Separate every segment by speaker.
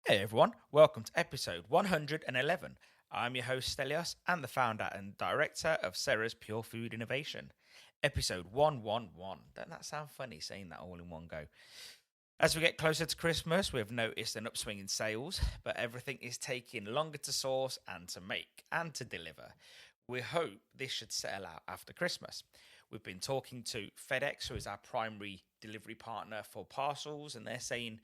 Speaker 1: Hey everyone, welcome to episode 111. I'm your host Stelios and the founder and director of Serra's Pure Food Innovation. Episode 111. Doesn't that sound funny saying that all in one go? As we get closer to Christmas, we've noticed an upswing in sales, but everything is taking longer to source and to make and to deliver. We hope this should settle out after Christmas. We've been talking to FedEx, who is our primary delivery partner for parcels, and they're saying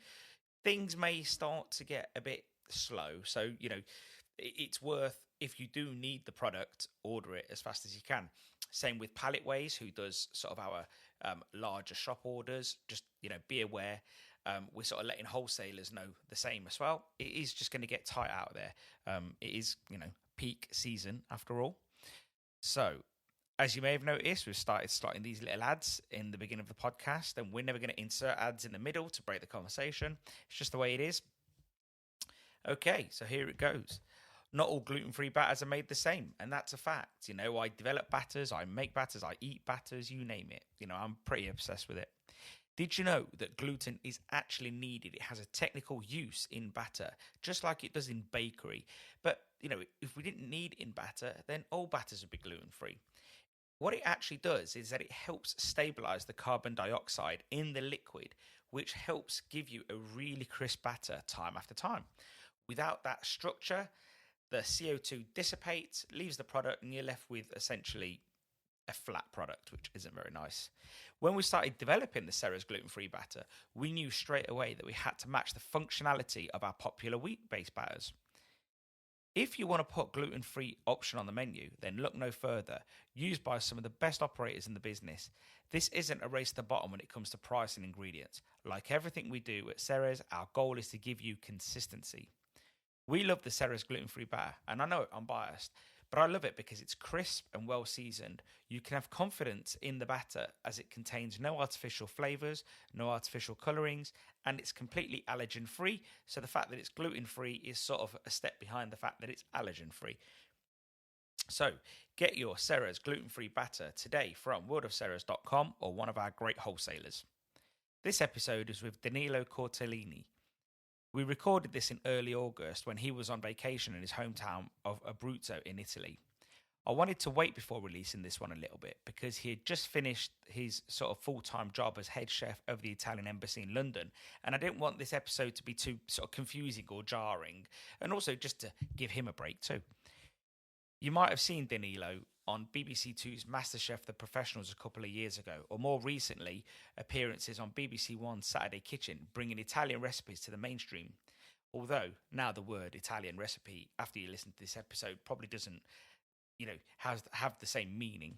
Speaker 1: things may start to get a bit slow. So, it's worth, if you do need the product, order it as fast as you can. Same with Palletways, who does sort of our larger shop orders. Just, be aware. We're sort of letting wholesalers know the same as well. It is just going to get tight out there. It is, peak season after all. So, as you may have noticed, we've started slotting these little ads in the beginning of the podcast, and we're never going to insert ads in the middle to break the conversation. It's just the way it is. Okay, so here it goes. Not all gluten-free batters are made the same, and that's a fact. I develop batters, I make batters, I eat batters, you name it. I'm pretty obsessed with it. Did you know that gluten is actually needed? It has a technical use in batter, just like it does in bakery. But, if we didn't need it in batter, then all batters would be gluten-free. What it actually does is that it helps stabilize the carbon dioxide in the liquid, which helps give you a really crisp batter time after time. Without that structure, the CO2 dissipates, leaves the product, and you're left with essentially a flat product, which isn't very nice. When we started developing the Serra's gluten-free batter, we knew straight away that we had to match the functionality of our popular wheat-based batters. If you want to put gluten-free option on the menu, then look no further. Used by some of the best operators in the business. This isn't a race to the bottom when it comes to price and ingredients. Like everything we do at Serra's, our goal is to give you consistency. We love the Serra's gluten-free batter, and I know I'm biased, but I love it because it's crisp and well seasoned. You can have confidence in the batter as it contains no artificial flavors, no artificial colorings, and it's completely allergen free. So the fact that it's gluten free is sort of a step behind the fact that it's allergen free. So get your Serra's gluten-free batter today from worldofserras.com or one of our great wholesalers. This episode is with Danilo Cortellini. We recorded this in early August when he was on vacation in his hometown of Abruzzo in Italy. I wanted to wait before releasing this one a little bit because he had just finished his sort of full-time job as head chef of the Italian embassy in London, and I didn't want this episode to be too sort of confusing or jarring, and also just to give him a break too. You might have seen Danilo on BBC Two's Masterchef The Professionals a couple of years ago, or more recently, appearances on BBC One's Saturday Kitchen, bringing Italian recipes to the mainstream. Although, now the word Italian recipe, after you listen to this episode, probably doesn't, have the same meaning.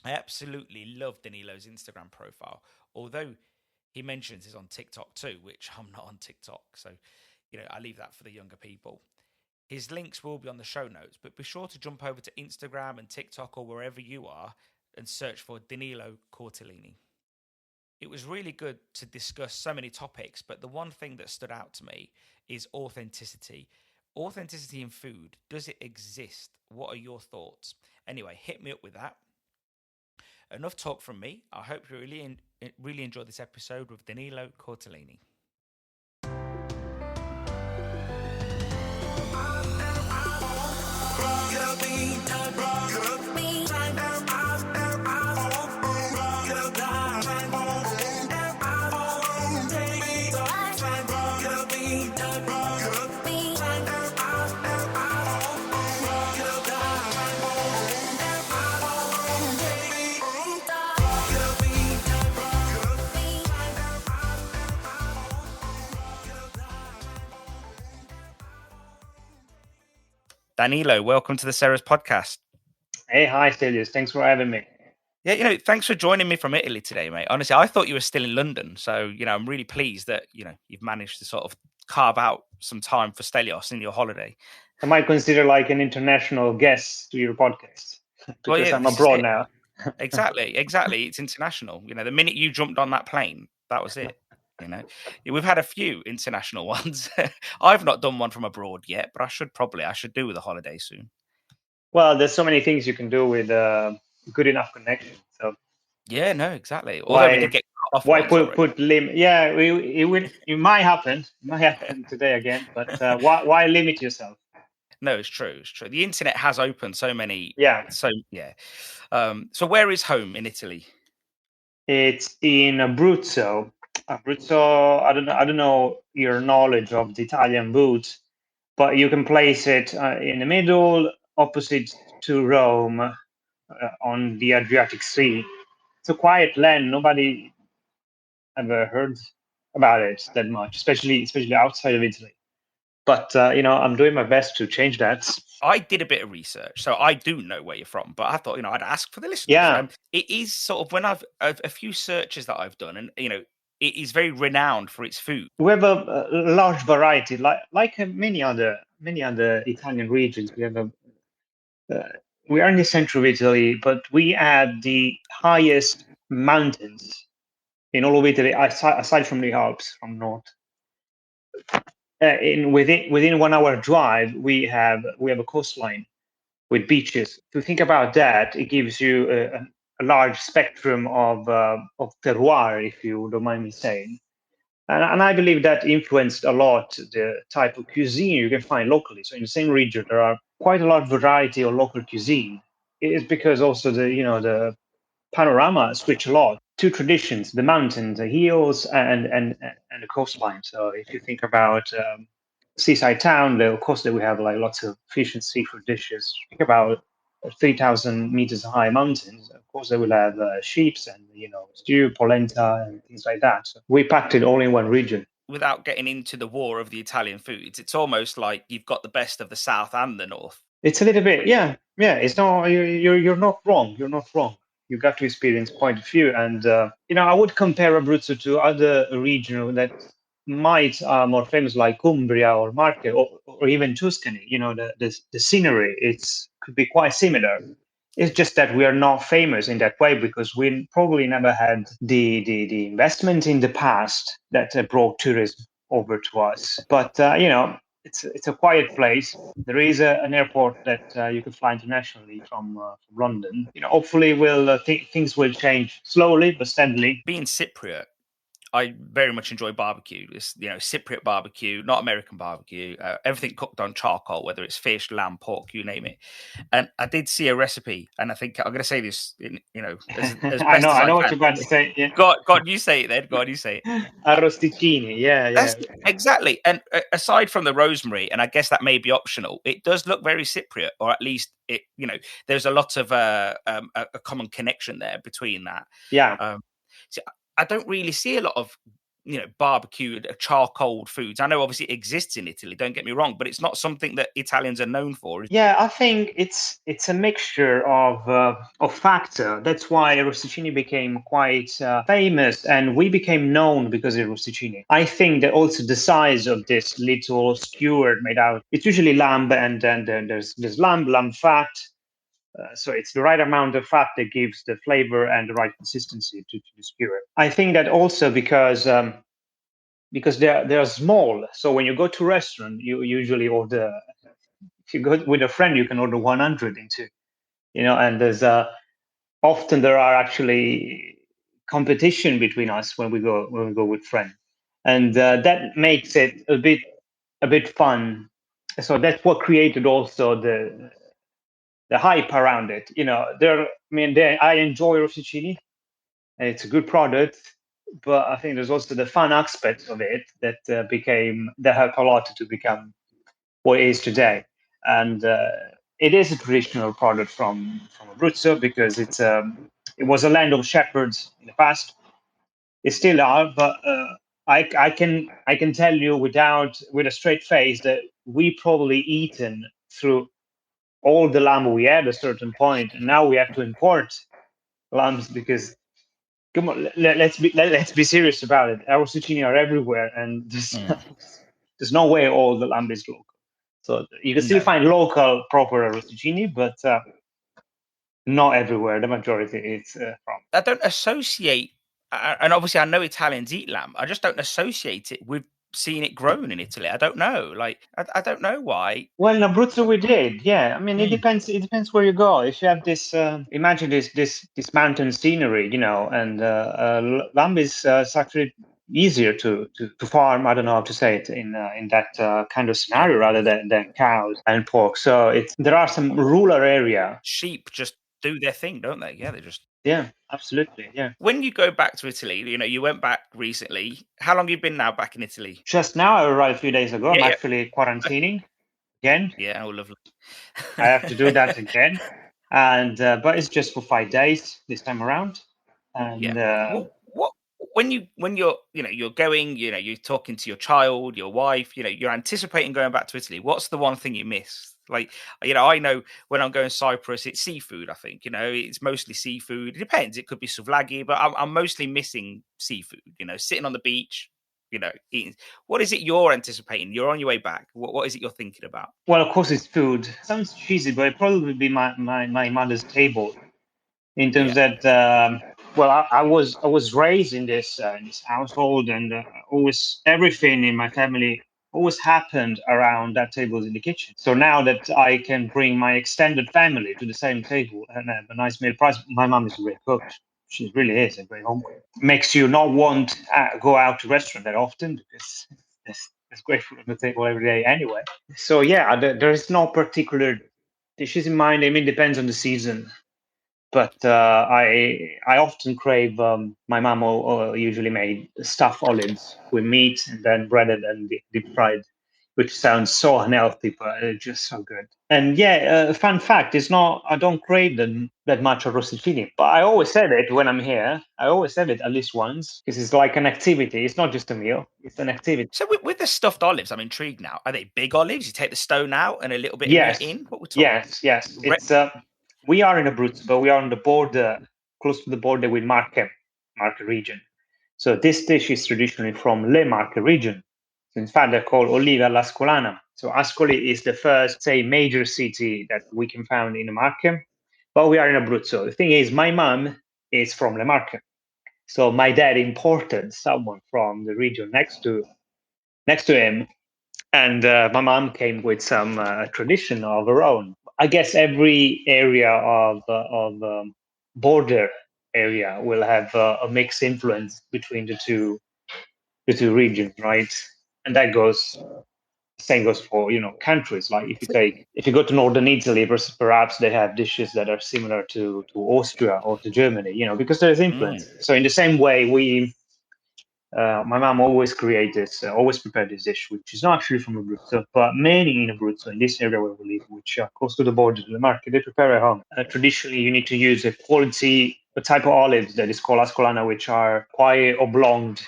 Speaker 1: I absolutely love Danilo's Instagram profile, although he mentions it's on TikTok too, which I'm not on TikTok, so, I leave that for the younger people. His links will be on the show notes, but be sure to jump over to Instagram and TikTok or wherever you are and search for Danilo Cortellini. It was really good to discuss so many topics, but the one thing that stood out to me is authenticity. Authenticity in food, does it exist? What are your thoughts? Anyway, hit me up with that. Enough talk from me. I hope you really enjoyed this episode with Danilo Cortellini. Danilo, welcome to the Serra's podcast.
Speaker 2: Hey, hi, Stelios. Thanks for having me.
Speaker 1: Yeah, thanks for joining me from Italy today, mate. Honestly, I thought you were still in London. So, I'm really pleased that, you've managed to sort of carve out some time for Stelios in your holiday.
Speaker 2: I might consider like an international guest to your podcast because I'm abroad now.
Speaker 1: Exactly. It's international. The minute you jumped on that plane, that was it. We've had a few international ones. I've not done one from abroad yet, but I should do with a holiday soon.
Speaker 2: Well, there's so many things you can do with good enough connection. So
Speaker 1: yeah, no, exactly. Although we did get off
Speaker 2: why
Speaker 1: once already.
Speaker 2: put limit? Yeah, it might happen. It might happen today again. But why limit yourself?
Speaker 1: No, it's true. It's true. The internet has opened so many.
Speaker 2: Yeah.
Speaker 1: So yeah. So where is home in Italy?
Speaker 2: It's in Abruzzo. Abruzzo. I don't know your knowledge of the Italian roots, but you can place it in the middle, opposite to Rome, on the Adriatic Sea. It's a quiet land. Nobody ever heard about it that much, especially outside of Italy. But I'm doing my best to change that.
Speaker 1: I did a bit of research, so I do know where you're from. But I thought, I'd ask for the listeners.
Speaker 2: Yeah,
Speaker 1: it is sort of when I've a few searches that I've done, and it is very renowned for its food.
Speaker 2: we have a large variety, like many other Italian regions. We are in the center of Italy, but we have the highest mountains in all of Italy, aside from the Alps from north. Within 1 hour drive, we have a coastline with beaches. To think about that, it gives you a large spectrum of terroir, if you don't mind me saying. And I believe that influenced a lot the type of cuisine you can find locally. So in the same region, there are quite a large variety of local cuisine. It is because also the panorama switch a lot. Two traditions: the mountains, the hills, and the coastline. So if you think about seaside town, of course, that we have like lots of fish and seafood dishes. Think about 3,000 meters high mountains. Of course, they will have sheep and stew, polenta, and things like that. So we packed it all in one region.
Speaker 1: Without getting into the war of the Italian foods, it's almost like you've got the best of the south and the north.
Speaker 2: It's a little bit, yeah. It's not you're not wrong. You're not wrong. You got to experience quite a few, and I would compare Abruzzo to other regions that might are more famous, like Umbria or Marche, or even Tuscany. The scenery could be quite similar. It's just that we are not famous in that way because we probably never had the investment in the past that brought tourism over to us. But it's a quiet place. There is an airport that you can fly internationally from London. Hopefully, things will change slowly but steadily.
Speaker 1: Being Cypriot, I very much enjoy barbecue. It's Cypriot barbecue, not American barbecue. Everything cooked on charcoal, whether it's fish, lamb, pork, you name it. And I did see a recipe, and I think I'm going to say this, as best
Speaker 2: I know,
Speaker 1: as I
Speaker 2: what
Speaker 1: can.
Speaker 2: you're about to say. Yeah.
Speaker 1: God, you say it then. God, you say it.
Speaker 2: Arrosticini, yeah.
Speaker 1: That's exactly. And aside from the rosemary, and I guess that may be optional, it does look very Cypriot, or at least it. There's a lot of a common connection there between that.
Speaker 2: Yeah.
Speaker 1: So I don't really see a lot of barbecued charcoal foods. I know obviously it exists in Italy, don't get me wrong, but it's not something that Italians are known for.
Speaker 2: Yeah, I think it's a mixture of factor. That's why Rosticini became quite famous, and we became known because of Rosticini. I think that also the size of this little skewer made out, it's usually lamb, and then there's lamb fat. So it's the right amount of fat that gives the flavor and the right consistency to the skewer. I think that also because they're small. So when you go to a restaurant, you usually order. If you go with a friend, you can order 100 into, and there's often there are actually competition between us when we go with friends, and that makes it a bit fun. So that's what created also the hype around it. I enjoy Rossicini. It's a good product, but I think there's also the fun aspect of it that helped a lot to become what it is today. And it is a traditional product from Abruzzo because it was a land of shepherds in the past. It still are, but I can tell you with a straight face that we probably eaten through all the lamb we had at a certain point, and now we have to import lambs because come on, let's be serious about it. Our zucchini are everywhere, and there's no way all the lamb is local. So you can still find local proper zucchini, but not everywhere. The majority is from.
Speaker 1: I don't associate, and obviously I know Italians eat lamb. I just don't associate it with seen it grown in Italy. I don't know. Like, I don't know why.
Speaker 2: Well, in Abruzzo we did, yeah. I mean, it
Speaker 1: Mm.
Speaker 2: depends. It depends where you go. If you have this, imagine this mountain scenery, and lamb is it's actually easier to farm. I don't know how to say it in that kind of
Speaker 1: Yeah.
Speaker 2: scenario rather than cows and pork. So there are some rural area.
Speaker 1: Sheep just do their thing, don't they? Yeah, they just.
Speaker 2: Yeah, absolutely. Yeah.
Speaker 1: When you go back to Italy, you went back recently. How long have you been now back in Italy?
Speaker 2: Just now, I arrived a few days ago. I'm
Speaker 1: Yeah, yeah.
Speaker 2: actually quarantining again.
Speaker 1: Yeah, oh, lovely.
Speaker 2: I have to do that again, and but it's just for 5 days this time around.
Speaker 1: Yeah.
Speaker 2: And
Speaker 1: What when you're going, you're talking to your child, your wife, you're anticipating going back to Italy. What's the one thing you miss? Like, I know when I'm going to Cyprus, it's seafood. I think it's mostly seafood. It depends. It could be souvlaki, but I'm mostly missing seafood. Sitting on the beach, eating. What is it you're anticipating? You're on your way back. What is it you're thinking about?
Speaker 2: well, of course, it's food. Sounds cheesy, but it probably be my mother's table. In terms
Speaker 1: Yeah.
Speaker 2: that, well, I was raised in this household, and always everything in my family always happened around that table in the kitchen. So now that I can bring my extended family to the same table and have a nice meal price, my mom is a great cook. She really is a great home cook. Makes you not want to go out to restaurant that often because there's great food on the table every day anyway. So yeah, there is no particular dishes in mind. I mean, it depends on the season, but I often crave. My mom usually made stuffed olives with meat and then breaded and deep fried, which sounds so unhealthy, but it's just so good. And yeah, fun fact: it's not. I don't crave them that much of rossicini, but I always have it when I'm here. I always have it at least once because it's like an activity. It's not just a meal; it's an activity.
Speaker 1: So with the stuffed olives, I'm intrigued now. Are they big olives? You take the stone out and a little bit of meat
Speaker 2: Yes,
Speaker 1: in. What we're talking?
Speaker 2: yes. It's we are in Abruzzo, but we are on the border, close to the border with Marche region. So this dish is traditionally from Le Marche region. So in fact, they're called Oliva all'Ascolana. So Ascoli is the first, say, major city that we can find in the Marche, but we are in Abruzzo. The thing is, my mom is from Le Marche. So my dad imported someone from the region next to him, and my mom came with some tradition of her own. I guess every area of border area will have a mixed influence between the two regions, right? And that goes same goes for countries. Like if you go to northern Italy, perhaps they have dishes that are similar to Austria or to Germany, because there is
Speaker 1: Mm.
Speaker 2: influence. So in the same way, my mom always prepared this dish, which is not actually from Abruzzo, but mainly in Abruzzo, in this area where we live, which are close to the border to the market. They prepare at home. Traditionally, you need to use a type of olives that is called ascolana, which are quite oblong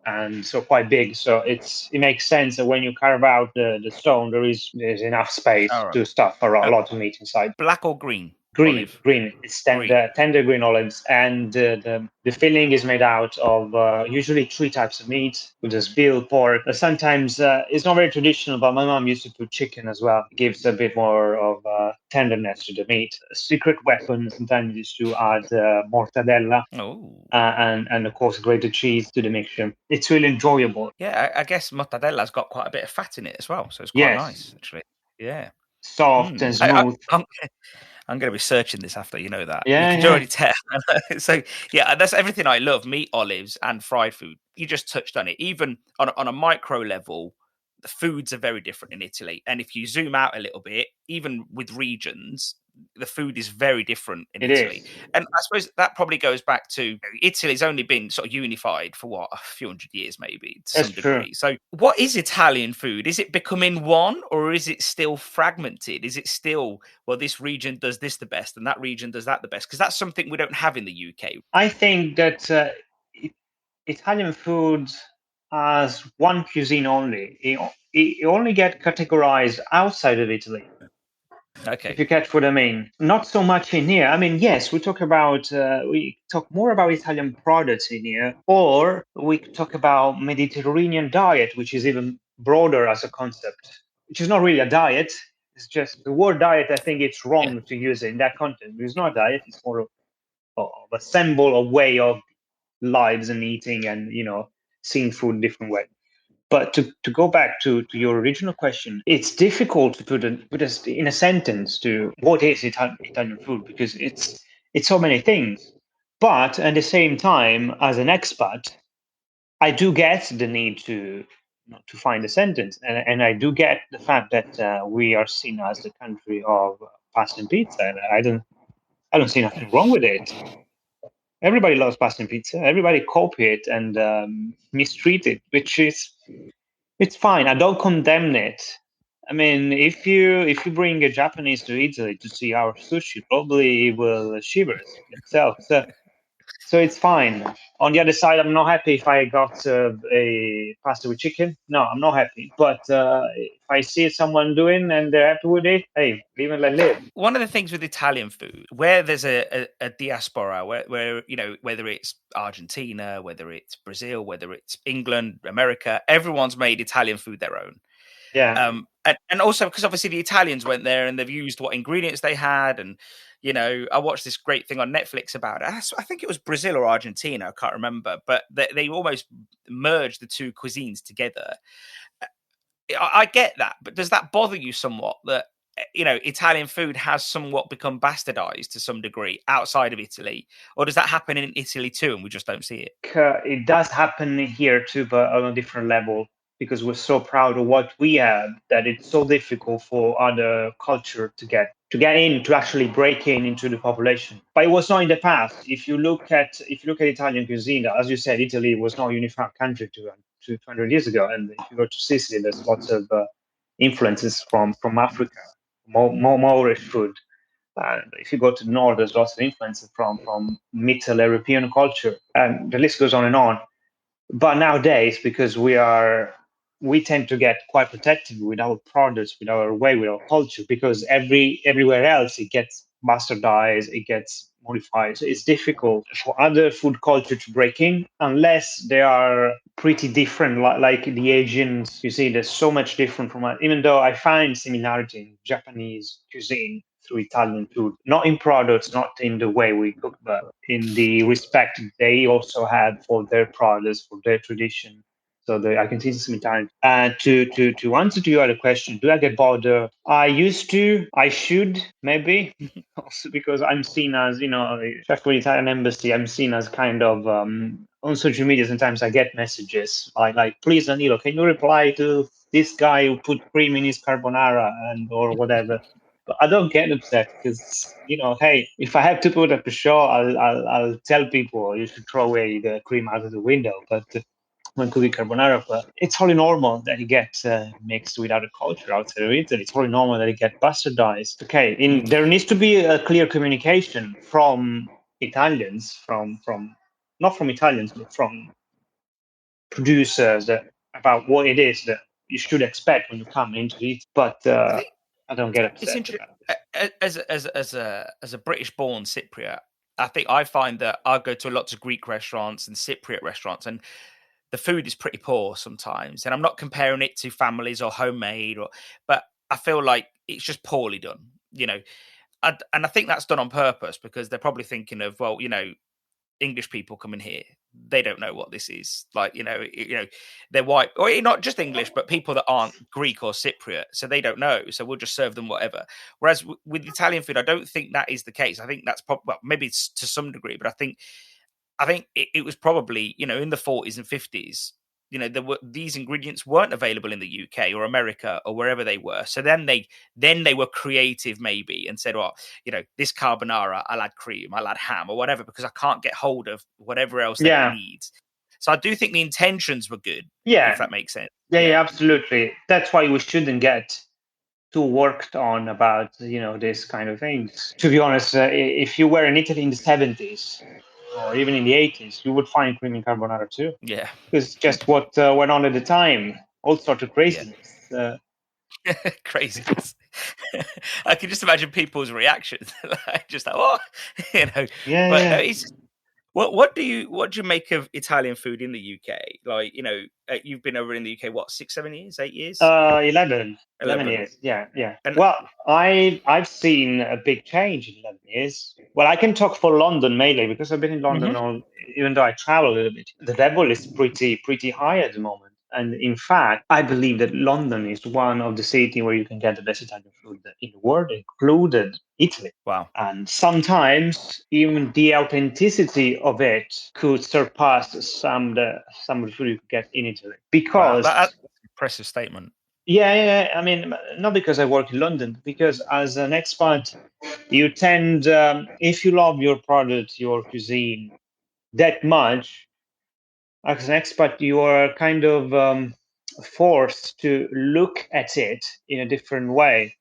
Speaker 2: and so quite big. So it makes sense that when you carve out the stone, there's enough space
Speaker 1: All right.
Speaker 2: to stuff a
Speaker 1: Uh,
Speaker 2: lot of meat inside.
Speaker 1: Black or green
Speaker 2: Green,
Speaker 1: olive?
Speaker 2: green. It's
Speaker 1: Green.
Speaker 2: tender green olives, and the filling is made out of usually three types of meat, which is veal, pork. Sometimes it's not very traditional, but my mom used to put chicken as well. It gives a bit more of tenderness to the meat. A secret weapon sometimes is to add mortadella
Speaker 1: Oh.
Speaker 2: and of course grated cheese to the mixture. It's really enjoyable.
Speaker 1: Yeah, I guess mortadella's got quite a bit of fat in it as well, so it's quite
Speaker 2: Yes,
Speaker 1: nice actually. Yeah.
Speaker 2: soft
Speaker 1: Mm.
Speaker 2: and smooth.
Speaker 1: I'm going to be searching this after. You know that. You
Speaker 2: Yeah,
Speaker 1: can
Speaker 2: yeah,
Speaker 1: already tell. So yeah, that's everything I love: meat, olives, and fried food. You just touched on it. Even on a micro level, the foods are very different in Italy. And if you zoom out a little bit, even with regions, the food is very different in
Speaker 2: it
Speaker 1: Italy.
Speaker 2: is.
Speaker 1: And I suppose that probably goes back to Italy's only been sort of unified for what, a few hundred years, maybe to
Speaker 2: That's
Speaker 1: some
Speaker 2: true.
Speaker 1: degree. So, what is Italian food? Is it becoming one, or is it still fragmented? Is it still, well, this region does this the best, and that region does that the best? Because that's something we don't have in the UK.
Speaker 2: I think that Italian food has one cuisine only. It only get categorized outside of Italy. If
Speaker 1: Okay.
Speaker 2: you catch what I mean, not so much in here. I mean, yes, we talk more about Italian products in here, or we talk about Mediterranean diet, which is even broader as a concept, which is not really a diet. It's just the word diet. I think it's
Speaker 1: Yeah.
Speaker 2: wrong to use it in that context. It's not a diet. It's more of a symbol, a way of lives and eating and seeing food different way. But to go back to your original question, it's difficult to put us in a sentence to what is Italian food, because it's so many things. But at the same time, as an expat, I do get the need to find a sentence, and I do get the fact that we are seen as the country of pasta and pizza, and I don't see nothing wrong with it. Everybody loves pasta and pizza. Everybody copy it and mistreat it, which is it's fine. I don't condemn it. I mean, if you bring a Japanese to Italy to see our sushi, probably he will shivers himself. So it's fine. On the other side, I'm not happy if I got a pasta with chicken. No, I'm not happy. But if I see someone doing and they're happy with it, hey, live and let live.
Speaker 1: One of the things with Italian food, where there's a diaspora, where whether it's Argentina, whether it's Brazil, whether it's England, America, everyone's made Italian food their own.
Speaker 2: Yeah.
Speaker 1: And also because obviously the Italians went there and they've used what ingredients they had. And, I watched this great thing on Netflix about it. I think it was Brazil or Argentina. I can't remember, but they almost merged the two cuisines together. I get that, but does that bother you somewhat that, Italian food has somewhat become bastardized to some degree outside of Italy? Or does that happen in Italy too and we just don't see it?
Speaker 2: It does happen here too, but on a different level, because we're so proud of what we have that it's so difficult for other culture to get in, to actually break into the population. But it was not in the past. If you look at Italian cuisine, as you said, Italy was not a unified country 200 years ago, and if you go to Sicily, there's lots of influences from Africa, Moorish food. If you go to the north, there's lots of influences from Middle European culture, and the list goes on and on. But nowadays, because we tend to get quite protective with our products, with our way, with our culture, because everywhere else it gets bastardized, it gets modified. So it's difficult for other food culture to break in unless they are pretty different, like the Asians. You see, there's so much different from even though I find similarity in Japanese cuisine through Italian food, not in products, not in the way we cook, but in the respect they also had for their products, for their tradition. So I can see some Italian. To answer to your other question, do I get bothered? I used to. I should maybe also because I'm seen as especially Italian embassy. I'm seen as kind of on social media. Sometimes I get messages like, "Please, Danilo, can you reply to this guy who put cream in his carbonara or whatever?" But I don't get upset because hey, if I have to put up a show, I'll tell people you should throw away the cream out of the window. But when cooking carbonara, but it's totally normal that it gets mixed with other culture outside of Italy. It's totally normal that it gets bastardized. Okay, there needs to be a clear communication from Italians, from not from Italians, but from producers about what it is that you should expect when you come into it. But
Speaker 1: I think
Speaker 2: I don't get
Speaker 1: it's
Speaker 2: upset
Speaker 1: interesting.
Speaker 2: about it.
Speaker 1: As a British-born Cypriot, I think I find that I go to lots of Greek restaurants and Cypriot restaurants, and the food is pretty poor sometimes. And I'm not comparing it to families or homemade, but I feel like it's just poorly done. And I think that's done on purpose because they're probably thinking of, well, English people coming here, they don't know what this is. Like, they're white, or not just English, but people that aren't Greek or Cypriot, so they don't know. So we'll just serve them whatever. Whereas with Italian food, I don't think that is the case. I think that's well, maybe it's to some degree, but I think it was probably in the 40s and 50s. These ingredients weren't available in the UK or America or wherever they were. So then they were creative maybe and said, well, this carbonara, I'll add cream, I'll add ham or whatever, because I can't get hold of whatever else that it needs. So I do think the intentions were good, if that makes sense.
Speaker 2: Yeah, absolutely. That's why we shouldn't get too worked on about this kind of things. To be honest, if you were in Italy in the 70s or even in the 80s, you would find cream in carbonara too.
Speaker 1: Yeah.
Speaker 2: Because just what went on at the time, all sorts of craziness.
Speaker 1: Craziness. I can just imagine people's reactions, just like, oh,
Speaker 2: Yeah.
Speaker 1: But no, it's what do you make of Italian food in the UK? Like, you've been over in the UK, what, 6, 7 years, 8 years?
Speaker 2: 11 years. Yeah. And well, I've seen a big change in 11 years. Well, I can talk for London mainly because I've been in London even though I travel a little bit. The level is pretty high at the moment. And in fact, I believe that London is one of the cities where you can get the best Italian food in the world, included Italy.
Speaker 1: Wow.
Speaker 2: And sometimes even the authenticity of it could surpass some of the food you could get in Italy.
Speaker 1: Wow.
Speaker 2: Because
Speaker 1: That's an impressive statement.
Speaker 2: yeah, I mean, not because I work in London, because as an expat, you tend, if you love your product, your cuisine that much, as an expat, you are kind of forced to look at it in a different way.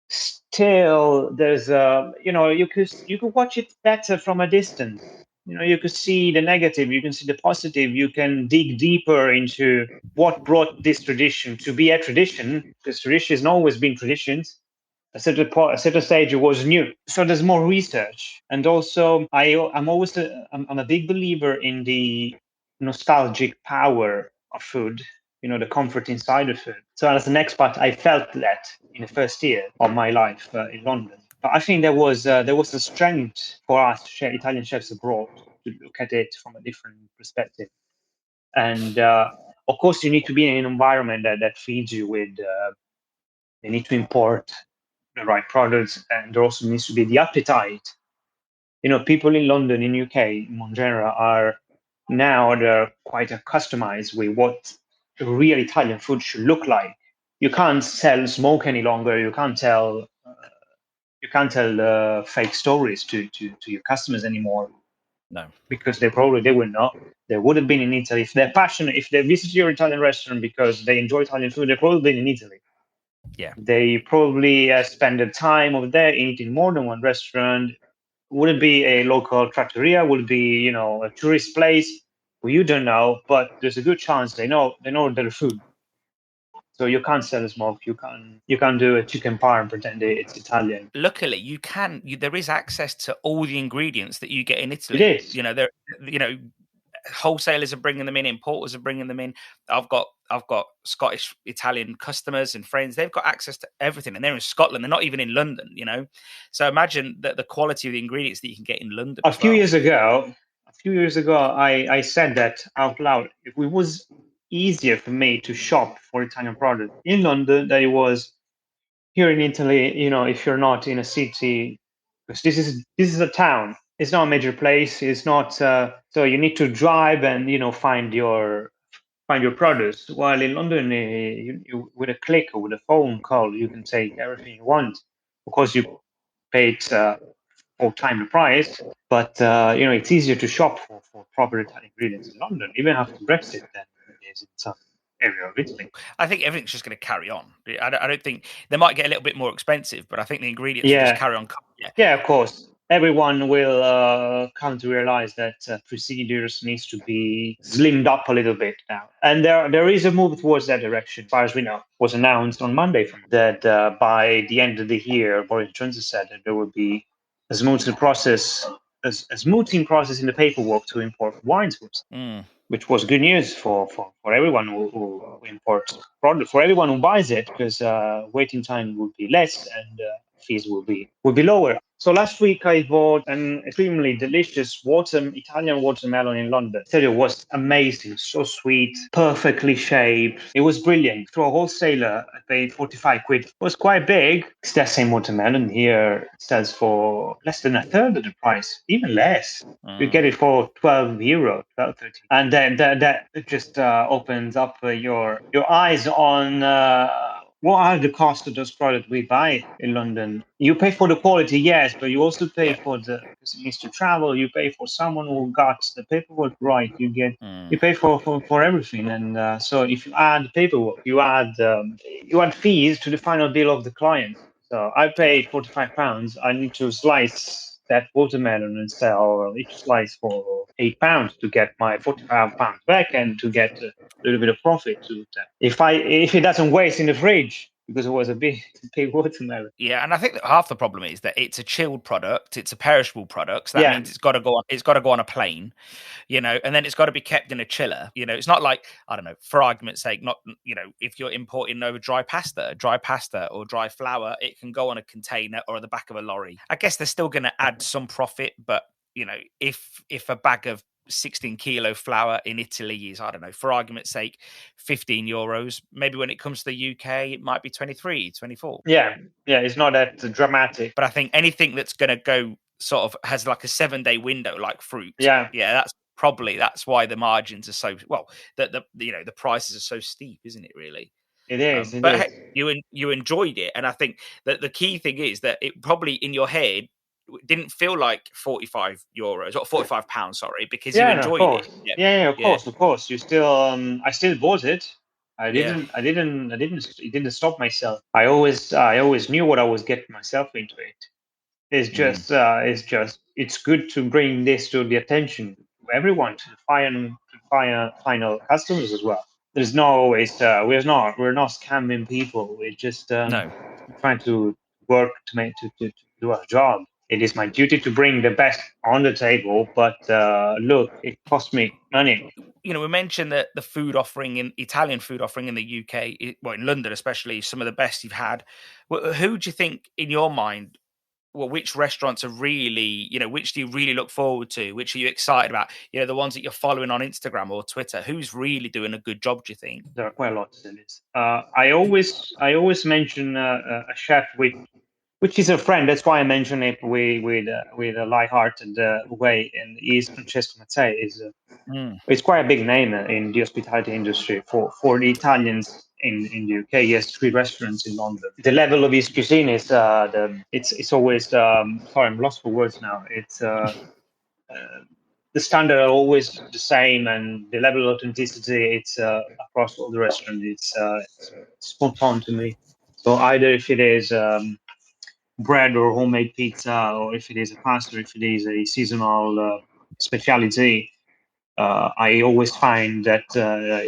Speaker 2: Still, there's you could watch it better from a distance. You could see the negative, you can see the positive, you can dig deeper into what brought this tradition to be a tradition, because tradition has always been traditions. A certain stage it was new, so there's more research. And also I'm a big believer in the nostalgic power of food, the comfort inside of food. So as an expat, I felt that in the first year of my life in London. But I think there was a strength for us Italian chefs abroad to look at it from a different perspective. And of course, you need to be in an environment that feeds you with. You need to import the right products, and there also needs to be the appetite. People in London, in UK, in Mongenera, they're quite customized with what real Italian food should look like. You can't sell smoke any longer. You can't tell fake stories to your customers anymore,
Speaker 1: No.
Speaker 2: because they would not. They would have been in Italy if they're passionate. If they visit your Italian restaurant because they enjoy Italian food, they've probably been in Italy.
Speaker 1: Yeah.
Speaker 2: They probably spend the time over there eating more than one restaurant. Would it be a local trattoria? Would it be, a tourist place? Well, you don't know, but there's a good chance they know their food. So you can't sell smoke. You can't do a chicken parm and pretend it's Italian.
Speaker 1: Luckily, there is access to all the ingredients that you get in
Speaker 2: It
Speaker 1: Italy.
Speaker 2: is.
Speaker 1: There, wholesalers are bringing them in, importers are bringing them in. I've got Scottish, Italian customers and friends. They've got access to everything, and they're in Scotland. They're not even in London. So imagine the quality of the ingredients that you can get in London
Speaker 2: A
Speaker 1: as
Speaker 2: few
Speaker 1: well.
Speaker 2: years ago, I said that out loud. It was easier for me to shop for Italian products in London than it was here in Italy. If you're not in a city, because this is a town. It's not a major place. It's not. So you need to drive and find your produce. While in London, with a click or with a phone call, you can take everything you want. Of course, you pay it 4 times the price, but it's easier to shop for proper Italian ingredients in London, even after Brexit, than it is in some area of Italy.
Speaker 1: I think everything's just going to carry on. I don't think they might get a little bit more expensive, but I think the ingredients will just
Speaker 2: Yeah,
Speaker 1: carry on.
Speaker 2: yeah, of course. Everyone will come to realize that procedures needs to be slimmed up a little bit now, and there is a move towards that direction. As far as we know, was announced on Monday that by the end of the year, Boris Johnson said that there will be a smoothing process, a smoothing process in the paperwork to import wines,
Speaker 1: Mm.
Speaker 2: which was good news for everyone who imports product, for everyone who buys it, because waiting time would be less and fees will be lower. So last week I bought an extremely delicious Italian watermelon in London. I tell you, it was amazing, so sweet, perfectly shaped. It was brilliant. Through a wholesaler, I paid 45 quid. It was quite big. It's that same watermelon here. It sells for less than a third of the price, even less. You get it for €12, 12, 13. And then that just opens up your eyes on what are the costs of those products we buy in London. You pay for the quality, yes, but you also pay for because it needs to travel. You pay for someone who got the paperwork right. You pay for everything. And so if you add paperwork, you add fees to the final bill of the client. So I paid £45. I need to slice that watermelon and sell each slice for £8 to get my £45 back and to get a little bit of profit to that. If it doesn't waste in the fridge, because it was a big watermelon.
Speaker 1: Yeah, and I think that half the problem is that it's a chilled product, it's a perishable product. So that
Speaker 2: Yeah.
Speaker 1: means it's got to go on a plane, and then it's got to be kept in a chiller. It's not like, I don't know, for argument's sake, not if you're importing over dry pasta or dry flour, it can go on a container or at the back of a lorry. I guess they're still going to add some profit, but if a bag of 16 kilo flour in Italy is, I don't know, for argument's sake, €15. Maybe when it comes to the UK, it might be 23, 24.
Speaker 2: Yeah, it's not that dramatic.
Speaker 1: But I think anything that's going to go sort of has like a 7-day window, like fruit.
Speaker 2: Yeah,
Speaker 1: that's why the margins are so well. The prices are so steep, isn't it? Really.
Speaker 2: it is.
Speaker 1: But hey, you enjoyed it, and I think that the key thing is that it probably in your head didn't feel like €45 or £45, sorry, because you enjoyed it.
Speaker 2: Of course. You still, I still bought it. I didn't. It didn't stop myself. I always knew what I was getting myself into. It's good to bring this to the attention of everyone, to final customers as well. There's no always we're not scamming people. We're just trying to work to do our job. It is my duty to bring the best on the table, but look, it costs me money.
Speaker 1: We mentioned that the Italian food offering in the UK, in London especially, some of the best you've had. Who do you think, in your mind, which restaurants are really, which do you really look forward to? Which are you excited about? The ones that you're following on Instagram or Twitter. Who's really doing a good job, do you think?
Speaker 2: There are quite a lot of this. I always mention a chef which is a friend. That's why I mention it with a light-hearted way. And he's Francesco Mazzei. It's quite a big name in the hospitality industry for the Italians in the UK. He has 3 restaurants in London. The level of his cuisine is it's always sorry, I'm lost for words now. It's the standard are always the same, and the level of authenticity it's across all the restaurants. It's spot on to me. So either if it is bread or homemade pizza, or if it is a pasta, if it is a seasonal specialty, I always find that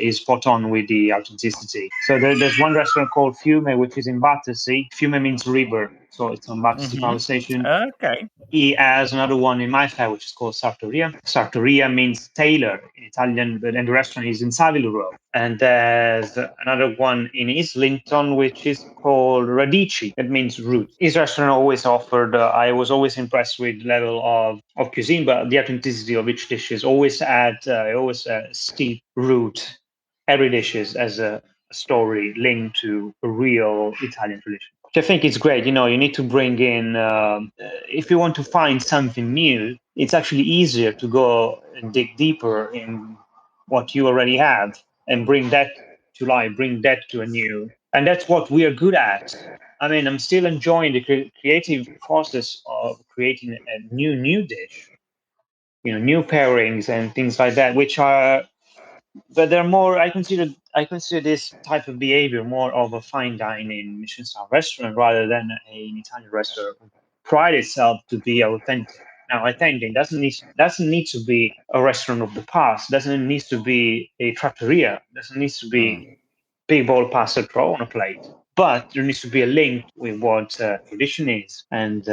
Speaker 2: is spot on with the authenticity. So there's one restaurant called Fiume, which is in Battersea. Fiume means river, so it's on Battersea Power Station.
Speaker 1: Okay.
Speaker 2: He has another one in Mayfair, which is called Sartoria. Sartoria means tailor in Italian, and the restaurant is in Savile Row. And there's another one in Islington, which is called Radici. That means root. His restaurant always offered, I was always impressed with the level of cuisine, but the authenticity of each dish is always steep root. Every dish is as a story linked to a real Italian tradition. I think it's great. You need to bring in, if you want to find something new, it's actually easier to go and dig deeper in what you already have and bring that to life, bring that to a new. And that's what we are good at. I mean, I'm still enjoying the creative process of creating a new dish, new pairings and things like that, which are, but they're more, I consider this type of behavior more of a fine dining Michelin star restaurant rather than an Italian restaurant who pride itself to be authentic. Now, authentic doesn't need to be a restaurant of the past, doesn't need to be a trattoria, doesn't need to be big bowl pasta throw on a plate. But there needs to be a link with what tradition is, and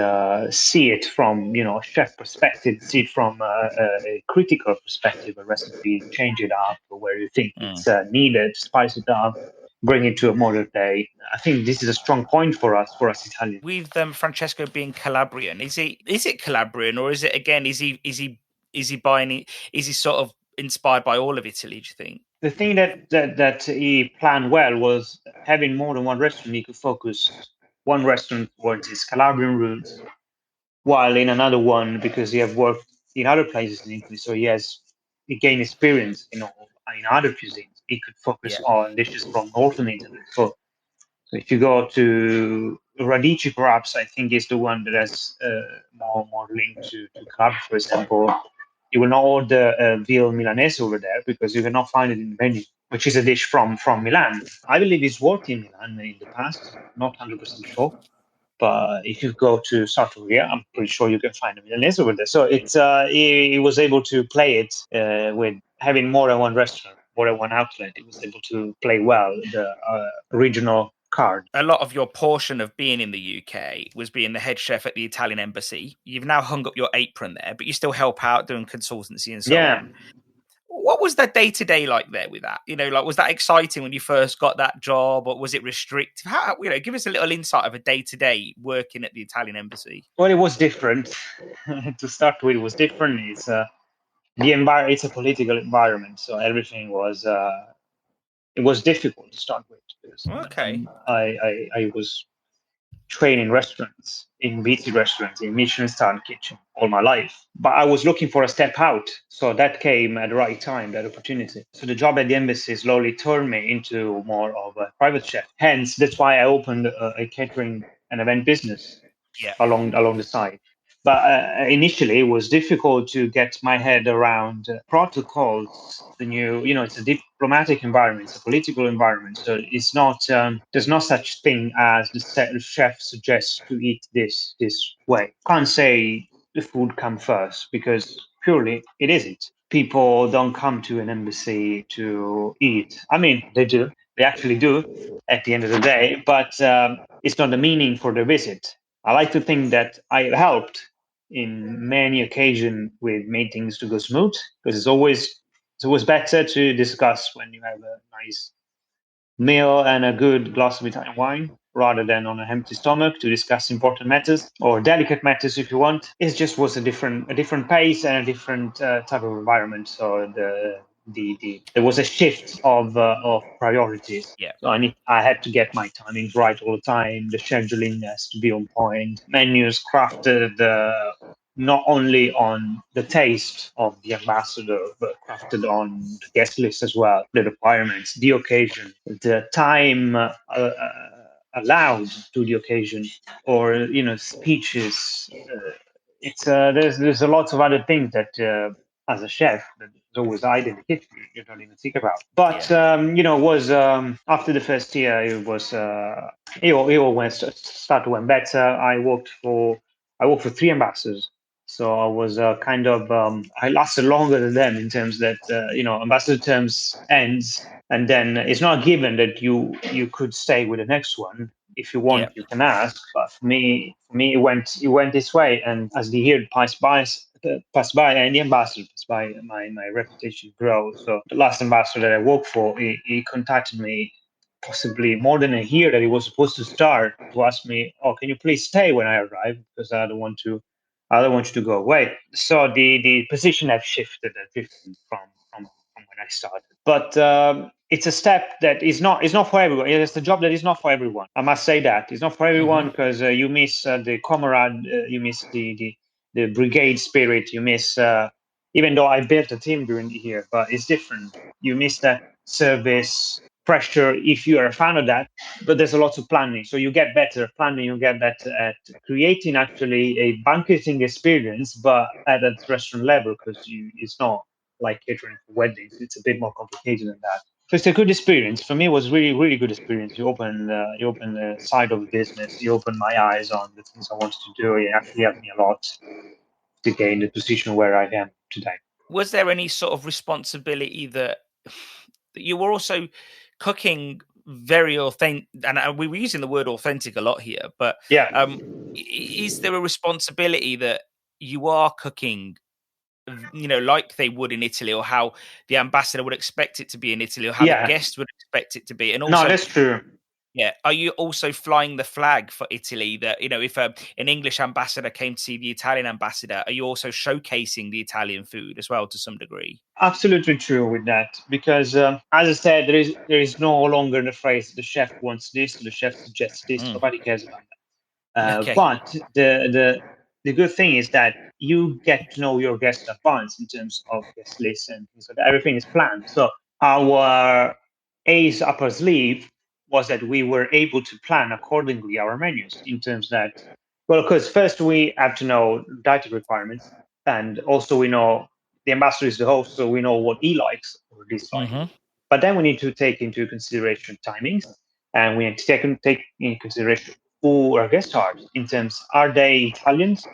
Speaker 2: see it from a chef perspective, see it from a critical perspective, a recipe, change it up where you think it's needed, spice it up, bring it to a modern day. I think this is a strong point for us Italians.
Speaker 1: With Francesco being Calabrian, is it Calabrian, or is it again? Is he buying it? Is he sort of inspired by all of Italy, do you think?
Speaker 2: The thing that he planned well was having more than one restaurant. He could focus one restaurant towards his Calabrian roots, while in another one, because he have worked in other places in Italy, so he gained experience in other cuisines. He could focus on dishes from northern Italy. So if you go to Radici, perhaps I think is the one that has more linked to Calabria, for example. You will not order veal Milanese over there because you cannot find it in the menu, which is a dish from Milan. I believe it's worked in Milan in the past, not 100% sure. But if you go to South Korea, I'm pretty sure you can find a Milanese over there. So it's he was able to play it with having more than one restaurant, more than one outlet. He was able to play well the regional card.
Speaker 1: A lot of your portion of being in the UK was being the head chef at the Italian embassy. You've now hung up your apron there, but you still help out doing consultancy and so on. What was that day-to-day like there with that? Was that exciting when you first got that job, or was it restrictive? How, give us a little insight of a day-to-day working at the Italian embassy.
Speaker 2: Well, it was different. To start with, it was different. It's it's a political environment, so everything was it was difficult to start with because
Speaker 1: Okay.
Speaker 2: I was trained in restaurants, in BT restaurants, in Michelin star kitchen all my life. But I was looking for a step out. So that came at the right time, that opportunity. So the job at the embassy slowly turned me into more of a private chef. Hence, that's why I opened a catering and event business
Speaker 1: Yeah.
Speaker 2: along the side. But initially, it was difficult to get my head around protocols. The new, it's a diplomatic environment, it's a political environment. So it's not there's no such thing as the chef suggests to eat this way. Can't say the food come first because purely it isn't. People don't come to an embassy to eat. I mean, they do. They actually do at the end of the day, but it's not the meaning for the visit. I like to think that I helped in many occasions with meetings to go smooth because it's always better to discuss when you have a nice meal and a good glass of Italian wine rather than on an empty stomach to discuss important matters or delicate matters if you want. It just was a different pace and a different type of environment. So there was a shift of priorities.
Speaker 1: Yeah.
Speaker 2: So I had to get my timings right all the time. The scheduling has to be on point. Menus crafted not only on the taste of the ambassador, but crafted on the guest list as well, the requirements, the occasion, the time allowed to the occasion, or speeches. It's there's a lot of other things that as a chef that is always hide in the kitchen you don't even think about. But
Speaker 1: Yeah.
Speaker 2: was after the first year it was it all went better. I worked for three ambassadors, so I was kind of I lasted longer than them in terms that ambassador terms ends, and then it's not given that you could stay with the next one. If you
Speaker 1: Yeah.
Speaker 2: want, you can ask. But for me, it went this way, and as the year passed by, and the ambassador passed by, my reputation grows. So the last ambassador that I worked for, he contacted me possibly more than a year that he was supposed to start to ask me, "Oh, can you please stay when I arrive because I don't want you to go away." So the position have shifted a different from when I started. But it's a step that is not for everyone. It's a job that is not for everyone. I must say that it's not for
Speaker 1: Hmm.
Speaker 2: everyone because you miss the comrade, you miss the brigade spirit, you miss. Even though I built a team during the year, but it's different. You miss that service pressure if you are a fan of that, but there's a lot of planning, so you get better at planning, you get better at creating actually a banqueting experience but at a restaurant level because it's not like catering for weddings. It's a bit more complicated than that. So it's a good experience for me. It was really really good experience. You open the side of the business, you open my eyes on the things I wanted to do. It actually helped me a lot to gain the position where I am today.
Speaker 1: Was there any sort of responsibility that you were also cooking very authentic? And we were using the word authentic a lot here, but
Speaker 2: Yeah,
Speaker 1: is there a responsibility that you are cooking, like they would in Italy, or how the ambassador would expect it to be in Italy, or how the
Speaker 2: yeah.
Speaker 1: guest would expect it to be? And
Speaker 2: No,
Speaker 1: also,
Speaker 2: that's true.
Speaker 1: yeah, are you also flying the flag for Italy? That if an English ambassador came to see the Italian ambassador, are you also showcasing the Italian food as well to some degree?
Speaker 2: Absolutely true with that, because as I said, there is no longer the phrase "the chef wants this," "the chef suggests this."
Speaker 1: Mm.
Speaker 2: Nobody cares about that.
Speaker 1: Okay.
Speaker 2: But the good thing is that you get to know your guests in advance in terms of guest lists and things like that. Everything is planned. So our ace up our sleeve was that we were able to plan accordingly our menus in terms that, well, because first we have to know dietary requirements, and also we know the ambassador is the host, so we know what he likes or dislikes.
Speaker 1: Hmm.
Speaker 2: But then we need to take into consideration timings, and we need to take into consideration who our guests are in terms, are they Italians?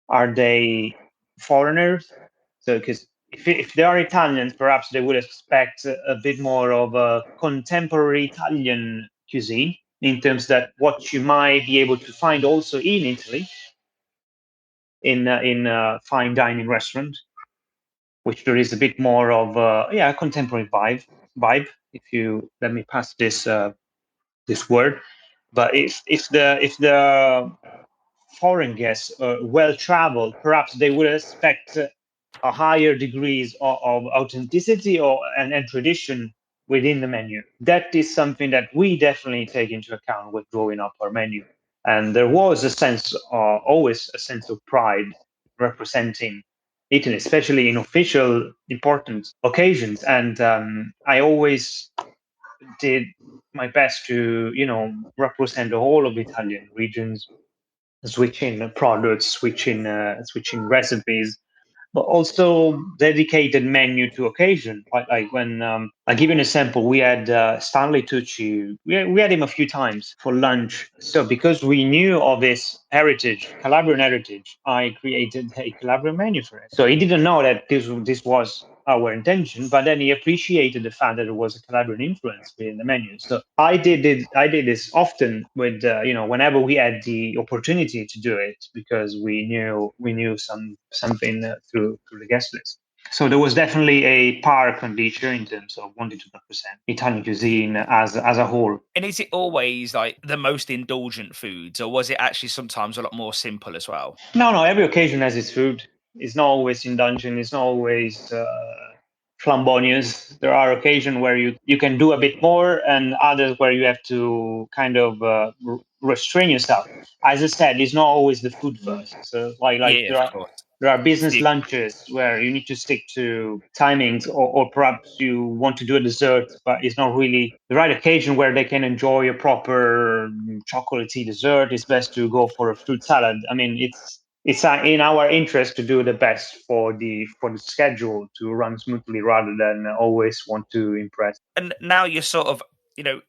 Speaker 2: Are they foreigners? So, because if they are Italians, perhaps they would expect a bit more of a contemporary Italian cuisine in terms that what you might be able to find also in Italy in a fine dining restaurant, which there is a bit more of a contemporary vibe. If you let me pass this word, but if the foreign guests well traveled, perhaps they would expect a higher degrees of authenticity and tradition within the menu. That is something that we definitely take into account with drawing up our menu. And there was a sense, always a sense of pride representing Italy, especially in official important occasions. And I always did my best to, represent the whole of Italian regions, switching products, switching recipes, but also dedicated menu to occasion. Like when I give you an example, we had Stanley Tucci. We had him a few times for lunch. So because we knew of his heritage, Calabrian heritage, I created a Calabrian menu for him. So he didn't know that this was our intention, but then he appreciated the fact that there was a Calabrian influence within the menu. So I did this often with whenever we had the opportunity to do it, because we knew something through the guest list. So there was definitely a par condition in terms of wanting to represent Italian cuisine as a whole.
Speaker 1: And is it always like the most indulgent foods, or was it actually sometimes a lot more simple as well?
Speaker 2: No, every occasion has its food. It's not always indulgent. It's not always flamboyant. There are occasions where you can do a bit more, and others where you have to kind of restrain yourself. As I said, it's not always the food first. So like
Speaker 1: Yeah,
Speaker 2: there
Speaker 1: of
Speaker 2: are
Speaker 1: course.
Speaker 2: there are business
Speaker 1: The-
Speaker 2: lunches where you need to stick to timings, or perhaps you want to do a dessert, but it's not really the right occasion where they can enjoy a proper chocolatey dessert. It's best to go for a fruit salad. I mean, it's in our interest to do the best for the schedule to run smoothly, rather than always want to impress.
Speaker 1: and now you're sort of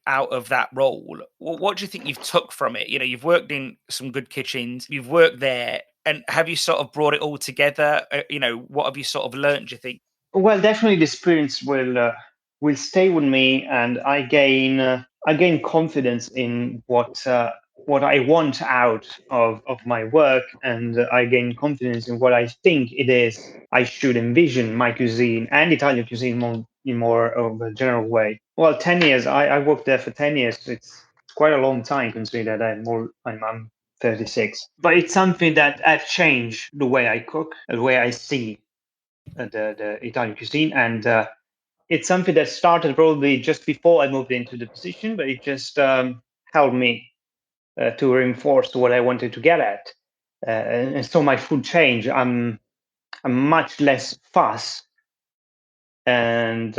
Speaker 1: out of that role. What do you think you've took from it? You've worked in some good kitchens, you've worked there, and have you sort of brought it all together? What have you sort of learned, do you think?
Speaker 2: Well, definitely the experience will stay with me, and I gain confidence in what I want out of my work, and I gain confidence in what I think it is I should envision my cuisine and Italian cuisine in more of a general way. Well, 10 years. I worked there for 10 years. It's quite a long time considering that I'm 36. But it's something that I've changed the way I cook, the way I see the Italian cuisine, and it's something that started probably just before I moved into the position, but it just helped me to reinforce what I wanted to get at. And so my food changed. I'm much less fuss, and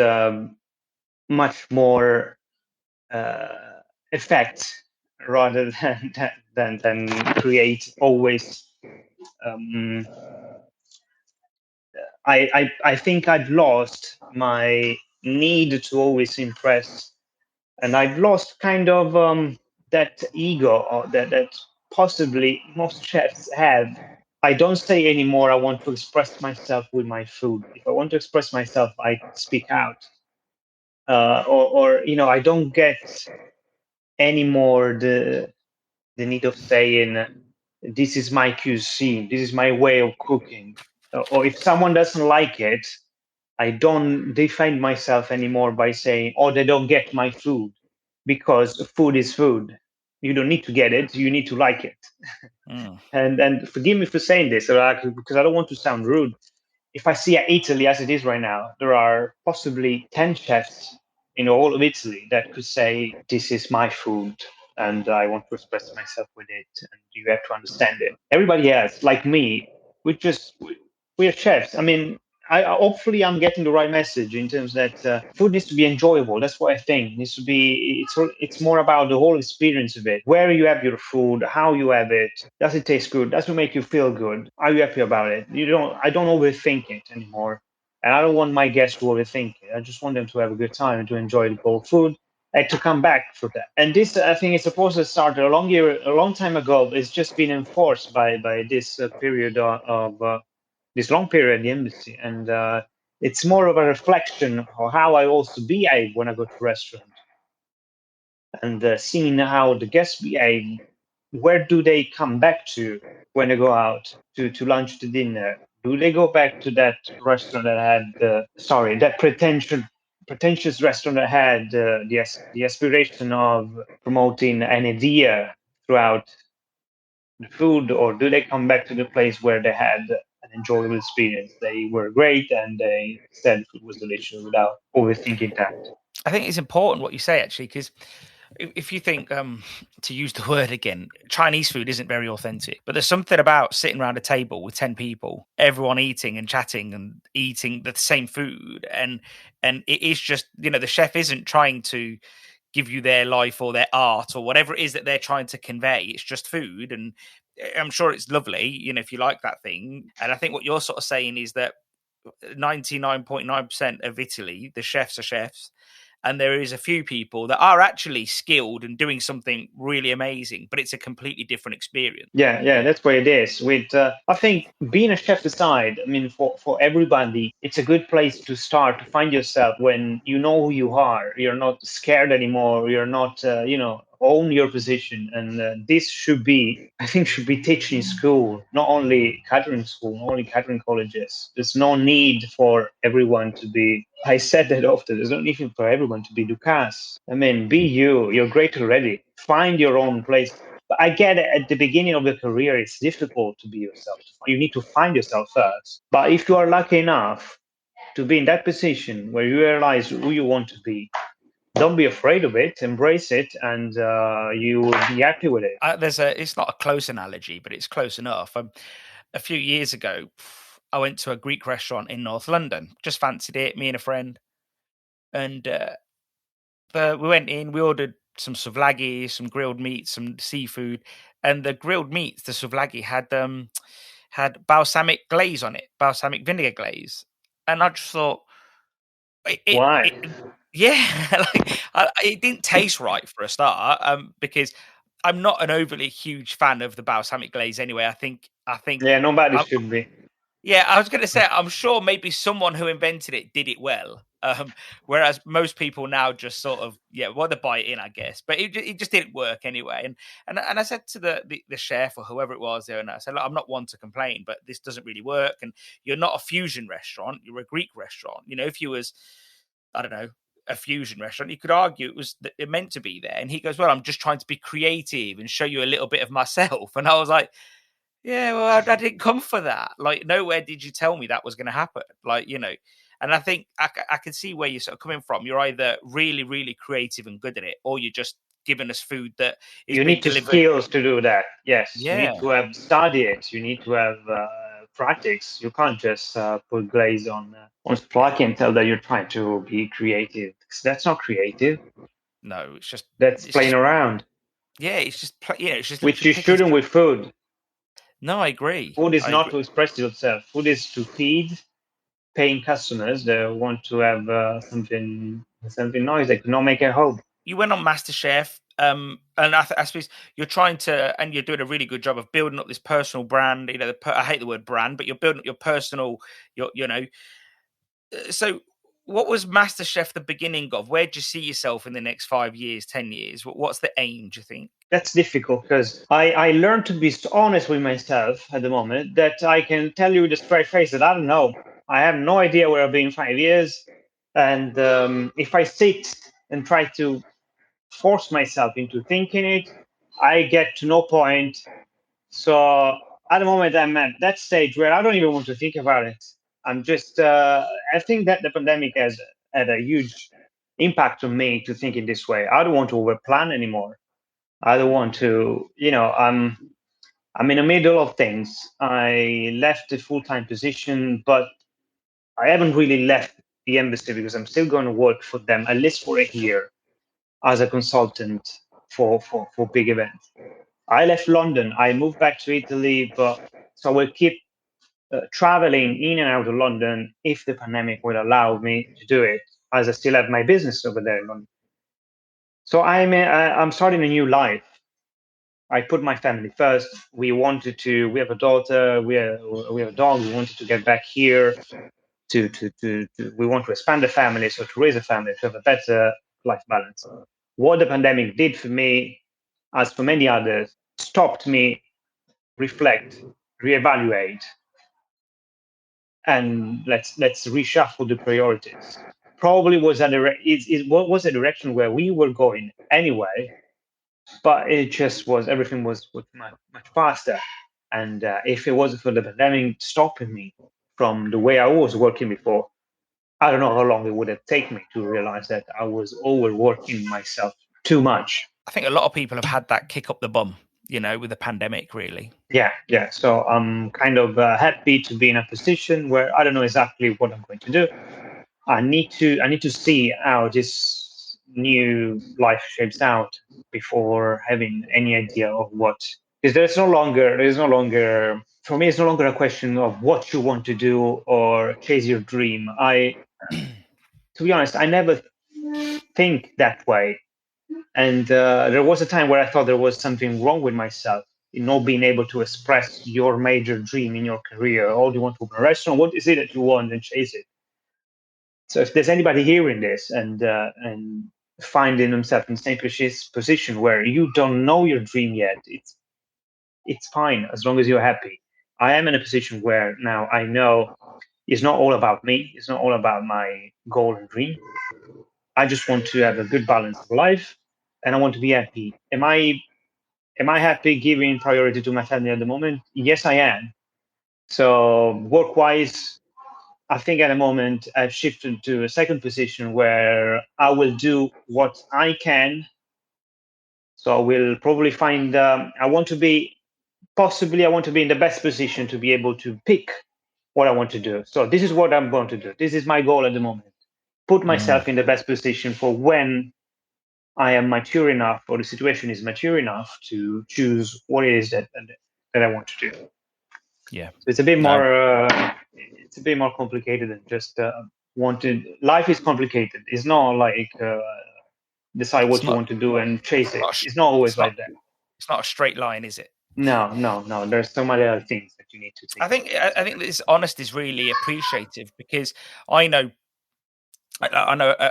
Speaker 2: much more uh, effect, rather than create always. Um, I think I've lost my need to always impress, and I've lost kind of that ego, or that possibly most chefs have. I don't say anymore I want to express myself with my food. If I want to express myself, I speak out. Or I don't get anymore the need of saying, this is my cuisine, this is my way of cooking. Or if someone doesn't like it, I don't defend myself anymore by saying, oh, they don't get my food, because food is food. You don't need to get it, you need to like it.
Speaker 1: Mm.
Speaker 2: And forgive me for saying this, because I don't want to sound rude. If I see Italy as it is right now, there are possibly 10 chefs in all of Italy that could say, this is my food and I want to express myself with it. And you have to understand it. Everybody else, like me, we're chefs. I mean, hopefully I'm getting the right message in terms that food needs to be enjoyable. That's what I think. It needs to be. It's more about the whole experience of it. Where you have your food, how you have it. Does it taste good? Does it make you feel good? Are you happy about it? I don't overthink it anymore, and I don't want my guests to overthink it. I just want them to have a good time and to enjoy the bowl of food and to come back for that. And this, I think, is supposed to start a long time ago. It's just been enforced by this period of this long period at the embassy, and it's more of a reflection of how I also behave when I go to restaurant, and seeing how the guests behave. Where do they come back to when they go out to lunch, to dinner? Do they go back to that restaurant that had, that pretentious restaurant that had the aspiration of promoting an idea throughout the food, or do they come back to the place where they had an enjoyable experience. They were great, and they said food was delicious without overthinking that.
Speaker 1: I think it's important what you say, actually, because if you think, to use the word again, Chinese food isn't very authentic, but there's something about sitting around a table with 10 people, everyone eating and chatting and eating the same food. And it is just, the chef isn't trying to give you their life or their art or whatever it is that they're trying to convey. It's just food. And I'm sure it's lovely, if you like that thing. And I think what you're sort of saying is that 99.9% of Italy, the chefs are chefs, and there is a few people that are actually skilled and doing something really amazing, but it's a completely different experience.
Speaker 2: Yeah, that's what it is. With I think being a chef aside, I mean, for everybody, it's a good place to start to find yourself when you know who you are. You're not scared anymore. You're not, own your position, and this should be, I think, should be taught in school, not only catering school, not only catering colleges. There's no need for everyone to be. I said that often. There's no need for everyone to be Lucas. I mean, be you. You're great already. Find your own place. But I get it, at the beginning of the career, it's difficult to be yourself. You need to find yourself first. But if you are lucky enough to be in that position where you realize who you want to be, don't be afraid of it. Embrace it, and you will be happy with it.
Speaker 1: It's not a close analogy, but it's close enough. A few years ago, I went to a Greek restaurant in North London. Just fancied it, me and a friend, and we went in. We ordered some souvlaki, some grilled meat, some seafood, and the grilled meats, the souvlaki had balsamic glaze on it, balsamic vinegar glaze, and I just thought
Speaker 2: Why?
Speaker 1: yeah, it didn't taste right for a start, because I'm not an overly huge fan of the balsamic glaze anyway. I think
Speaker 2: Yeah, nobody should be.
Speaker 1: yeah, I was going to say, I'm sure maybe someone who invented it did it well. Whereas most people now just sort of, well, they buy it in, I guess. But it just didn't work anyway. And I said to the chef or whoever it was there, and I said, look, I'm not one to complain, but this doesn't really work. And you're not a fusion restaurant, you're a Greek restaurant. If you was, I don't know, a fusion restaurant, you could argue it meant to be there. And he goes, well, I'm just trying to be creative and show you a little bit of myself. And I was like, yeah, well, I didn't come for that. Like, nowhere did you tell me that was going to happen. And I think I can see where you're sort of coming from. You're either really, really creative and good at it, or you're just giving us food that is
Speaker 2: You
Speaker 1: being
Speaker 2: need to
Speaker 1: delivered.
Speaker 2: skills to do that. Yes, you
Speaker 1: Yeah,
Speaker 2: need to have studied. You need to have practice. You can't just put glaze on splaki and tell that you're trying to be creative. 'Cause that's not creative.
Speaker 1: no,
Speaker 2: That's
Speaker 1: it's
Speaker 2: playing
Speaker 1: just,
Speaker 2: around,
Speaker 1: it's just
Speaker 2: which
Speaker 1: literally
Speaker 2: you
Speaker 1: picking
Speaker 2: shouldn't
Speaker 1: stuff.
Speaker 2: with food.
Speaker 1: No, I agree.
Speaker 2: Food is
Speaker 1: I
Speaker 2: not
Speaker 1: agree.
Speaker 2: to express yourself. Food is to feed paying customers that want to have something nice they could not make at home.
Speaker 1: You went on MasterChef, and I suppose you're trying to, and you're doing a really good job of building up this personal brand. I hate the word brand, but you're building up your personal, so what was MasterChef the beginning of? Where do you see yourself in the next 5 years, 10 years? What's the aim, do you think?
Speaker 2: That's difficult because I learned to be honest with myself at the moment that I can tell you with a straight face that I don't know. I have no idea where I'll be in 5 years. And if I sit and try to force myself into thinking it, I get to no point. So at the moment, I'm at that stage where I don't even want to think about it. I'm just, I think that the pandemic has had a huge impact on me to think in this way. I don't want to overplan anymore. I don't want to, I'm in the middle of things. I left the full-time position, but I haven't really left the embassy because I'm still going to work for them at least for a year as a consultant for big events. I left London. I moved back to Italy, but so I will keep traveling in and out of London if the pandemic will allow me to do it, as I still have my business over there in London. So I'm starting a new life. I put my family first. We wanted to. We have a daughter. We have a dog. We wanted to get back here. We want to expand the family, so to raise a family, to have a better life balance. What the pandemic did for me, as for many others, stopped me reflect, reevaluate, and let's reshuffle the priorities. Probably was was a direction where we were going anyway, but it just was everything was much faster. And if it wasn't for the pandemic stopping me from the way I was working before, I don't know how long it would have taken me to realize that I was overworking myself too much.
Speaker 1: I think a lot of people have had that kick up the bum, with the pandemic, really.
Speaker 2: Yeah. So I'm kind of happy to be in a position where I don't know exactly what I'm going to do. I need to see how this new life shapes out before having any idea of what. Because there's no longer for me. It's no longer a question of what you want to do or chase your dream. To be honest, I never think that way. And there was a time where I thought there was something wrong with myself in not being able to express your major dream in your career. Oh, do you want to open a restaurant? What is it that you want, and chase it? So if there's anybody hearing this and finding themselves in the same position where you don't know your dream yet, it's fine as long as you're happy. I am in a position where now I know it's not all about me. It's not all about my goal and dream. I just want to have a good balance of life, and I want to be happy. Am I happy giving priority to my family at the moment? Yes, I am. So work-wise, I think at the moment I've shifted to a second position where I will do what I can. So I will probably find. I want to be in the best position to be able to pick what I want to do. So this is what I'm going to do. This is my goal at the moment. Put myself in the best position for when I am mature enough, or the situation is mature enough to choose what it is that I want to do.
Speaker 1: Yeah.
Speaker 2: So it's a bit
Speaker 1: No.
Speaker 2: more. It's a bit more complicated than just wanted. Life is complicated. It's not like decide what you want to do and chase it. It's not always like that.
Speaker 1: It's not a straight line, is it?
Speaker 2: No. There's so many other things that you need to think.
Speaker 1: I think this honesty is really appreciative, because I know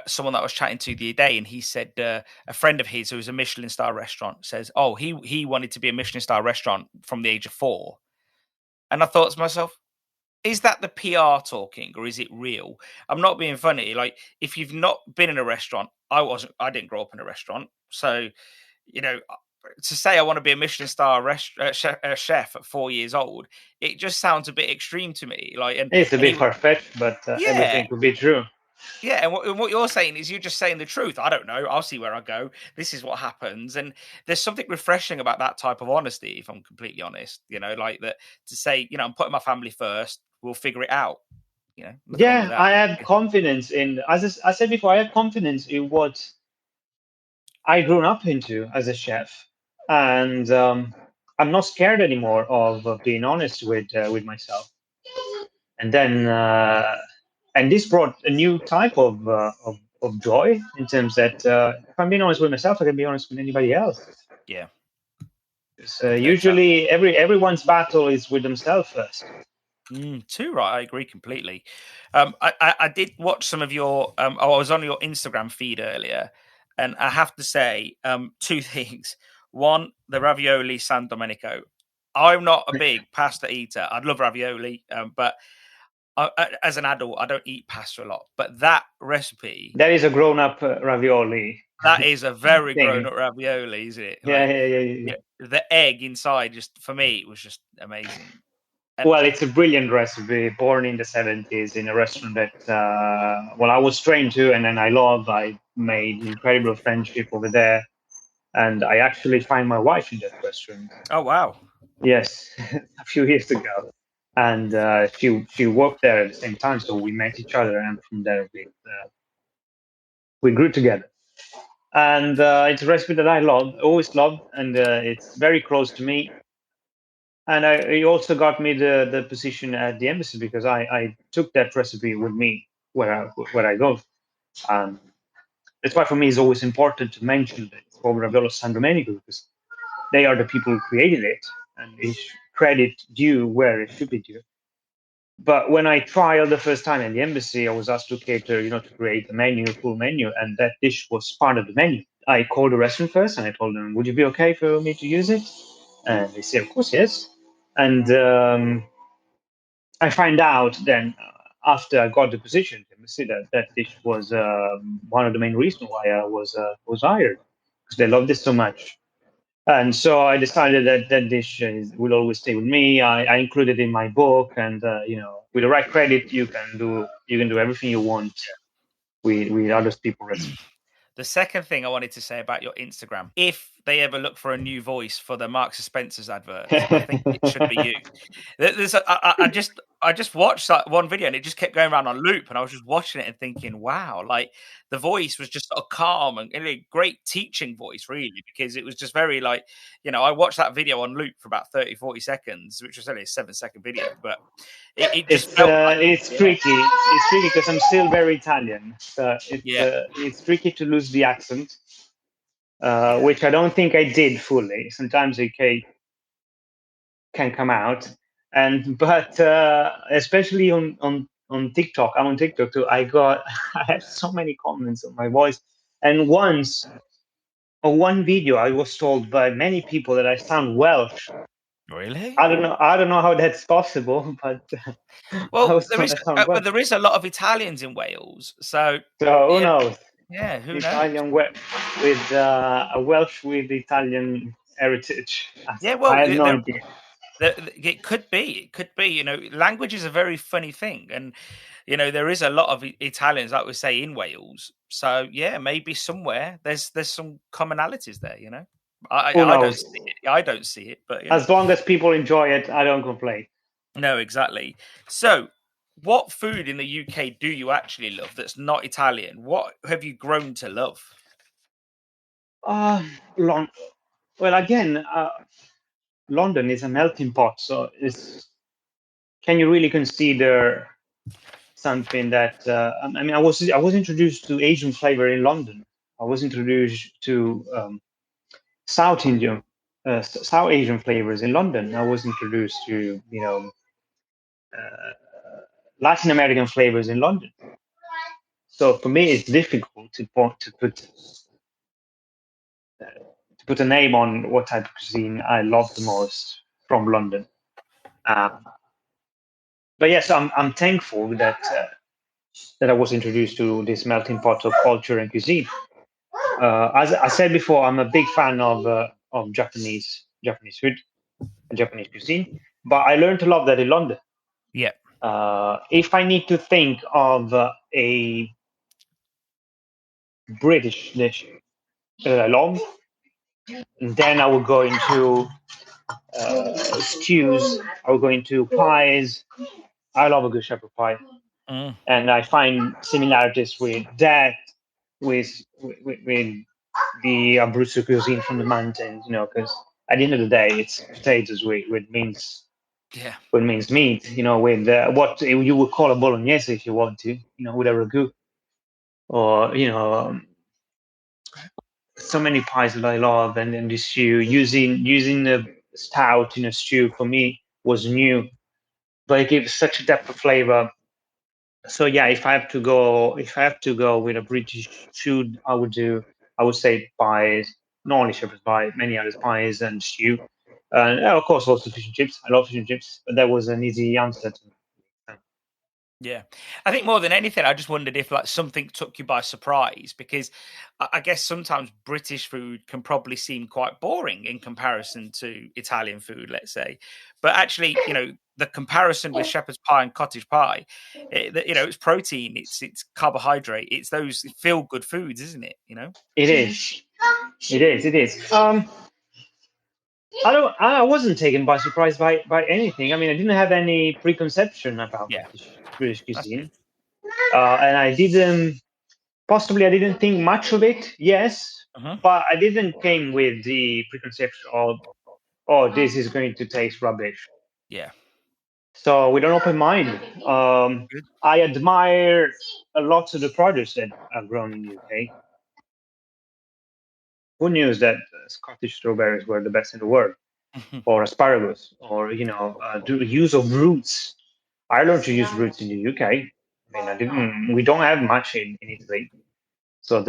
Speaker 1: someone that I was chatting to the other day, and he said a friend of his who was a Michelin star restaurant says, "Oh, he wanted to be a Michelin star restaurant from the age of 4," and I thought to myself, is that the PR talking, or is it real? I'm not being funny. Like, if you've not been in a restaurant, I didn't grow up in a restaurant, so to say I want to be a Michelin star chef at 4 years old, it just sounds a bit extreme to me. Like,
Speaker 2: It's a bit far-fetched, but
Speaker 1: yeah,
Speaker 2: everything could be true.
Speaker 1: yeah, and what you're saying is you're just saying the truth. I don't know. I'll see where I go. This is what happens, and there's something refreshing about that type of honesty. If I'm completely honest, like that, to say, I'm putting my family first. We'll figure it out. Nothing wrong with
Speaker 2: Yeah,
Speaker 1: that.
Speaker 2: I have confidence in, as I said before, I have confidence in what I grew up into as a chef, and I'm not scared anymore of being honest with myself. And then, and this brought a new type of joy in terms that if I'm being honest with myself, I can be honest with anybody else.
Speaker 1: Yeah.
Speaker 2: Usually, everyone's battle is with themselves first.
Speaker 1: Too right. I agree completely. I did watch some of your. I was on your Instagram feed earlier, and I have to say two things. One, the ravioli San Domenico. I'm not a big pasta eater. I'd love ravioli, but as an adult, I don't eat pasta a lot. But that recipe,
Speaker 2: That is a grown-up ravioli.
Speaker 1: that is a very
Speaker 2: thing.
Speaker 1: grown-up ravioli, isn't it?
Speaker 2: Yeah.
Speaker 1: The egg inside, just for me, it was just amazing.
Speaker 2: Well, it's a brilliant recipe, born in the 70s in a restaurant that, I was trained to, and then I made incredible friendship over there. And I actually find my wife in that restaurant.
Speaker 1: Oh, wow.
Speaker 2: Yes, a few years ago. And she worked there at the same time, so we met each other, and from there we grew together. And it's a recipe that I love, always loved, and it's very close to me. And it also got me the position at the embassy because I took that recipe with me where I go. That's why for me it's always important to mention that it's called Raviolo San Domenico, because they are the people who created it, and it's credit due where it should be due. But when I trialed the first time in the embassy, I was asked to cater, to create a menu, a full menu, and that dish was part of the menu. I called the restaurant first and I told them, would you be okay for me to use it? And they said, of course, yes. And I find out then after I got the position, that dish was one of the main reasons why I was hired, because they loved it so much. And so I decided that that dish will always stay with me. I included it in my book, and with the right credit, you can do everything you want with other people's recipes.
Speaker 1: The second thing I wanted to say about your Instagram, if they ever look for a new voice for the Marks and Spencer's adverts, I think it should be you. I just watched that one video and it just kept going around on loop, and I was just watching it and thinking, wow, like the voice was just sort of calm and a great teaching voice, really, because it was just very like, I watched that video on loop for about 30, 40 seconds, which was only a 7-second video, but it just felt like,
Speaker 2: It's tricky. It's tricky because I'm still very Italian. So
Speaker 1: yeah,
Speaker 2: it's tricky to lose the accent,
Speaker 1: yeah.
Speaker 2: which I don't think I did fully. Sometimes it can come out, but especially on TikTok. I'm on TikTok too. I had so many comments on my voice, and once on one video, I was told by many people that I sound Welsh.
Speaker 1: Really?
Speaker 2: I don't know how that's possible, but I
Speaker 1: Well,
Speaker 2: was told I sound
Speaker 1: but
Speaker 2: Welsh.
Speaker 1: there is a lot of Italians in Wales, so
Speaker 2: So who
Speaker 1: yeah,
Speaker 2: knows?
Speaker 1: yeah. Who knows?
Speaker 2: Italian with a Welsh with Italian heritage.
Speaker 1: Yeah,
Speaker 2: I
Speaker 1: well,
Speaker 2: have no idea.
Speaker 1: it could be. It could be. Language is a very funny thing, and there is a lot of Italians, like we say, in Wales. So yeah, maybe somewhere there's some commonalities there.
Speaker 2: Who
Speaker 1: I don't
Speaker 2: knows?
Speaker 1: see it. I don't see it, but
Speaker 2: As long as people enjoy it, I don't complain.
Speaker 1: no, exactly. So, what food in the UK do you actually love that's not Italian? What have you grown to love?
Speaker 2: Uh, Lon- well, again, London is a melting pot, so can you really consider something that? I was introduced to Asian flavor in London. I was introduced to South Indian, South Asian flavors in London. I was introduced to uh, Latin American flavors in London. So for me, it's difficult to put a name on what type of cuisine I love the most from London. Um, but yes, I'm thankful that I was introduced to this melting pot of culture and cuisine. As I said before, I'm a big fan of Japanese food and Japanese cuisine, but I learned to love that in London.
Speaker 1: Yeah.
Speaker 2: If I need to think of a British dish that I love, then I would go into stews. I would go into pies. I love a good shepherd pie,
Speaker 1: Mm,
Speaker 2: and I find similarities with that, with the Abruzzo cuisine from the mountains. Because at the end of the day, it's potatoes
Speaker 1: yeah.
Speaker 2: with minced meat. With what you would call a bolognese if you want to. With a ragu, or so many pies that I love, and then the stew using the stout in a stew for me was new, but it gives such a depth of flavor. So yeah, if I have to go with a British food, I would say pies, not only shepherd's pie, many other pies and stew, and of course also fish and chips. I love fish and chips, but that was an easy answer to me.
Speaker 1: Yeah. I think more than anything, I just wondered if like something took you by surprise, because I guess sometimes British food can probably seem quite boring in comparison to Italian food, let's say. But actually, the comparison with shepherd's pie and cottage pie, it's protein, it's carbohydrate, it's those feel good foods, isn't it?
Speaker 2: It is, it is. I wasn't taken by surprise by anything. I mean, I didn't have any preconception about
Speaker 1: Yeah,
Speaker 2: British
Speaker 1: that's good.
Speaker 2: cuisine, and I didn't think much of it. Yes,
Speaker 1: Uh-huh.
Speaker 2: but I didn't came with the preconception of, oh, this is going to taste rubbish.
Speaker 1: Yeah.
Speaker 2: So with an open mind,
Speaker 1: Good.
Speaker 2: I admire a lot of the produce that are grown in the UK. Who knew that Scottish strawberries were the best in the world, or asparagus, or the use of roots. I learned to use roots in the UK. I mean, I didn't. We don't have much in Italy, so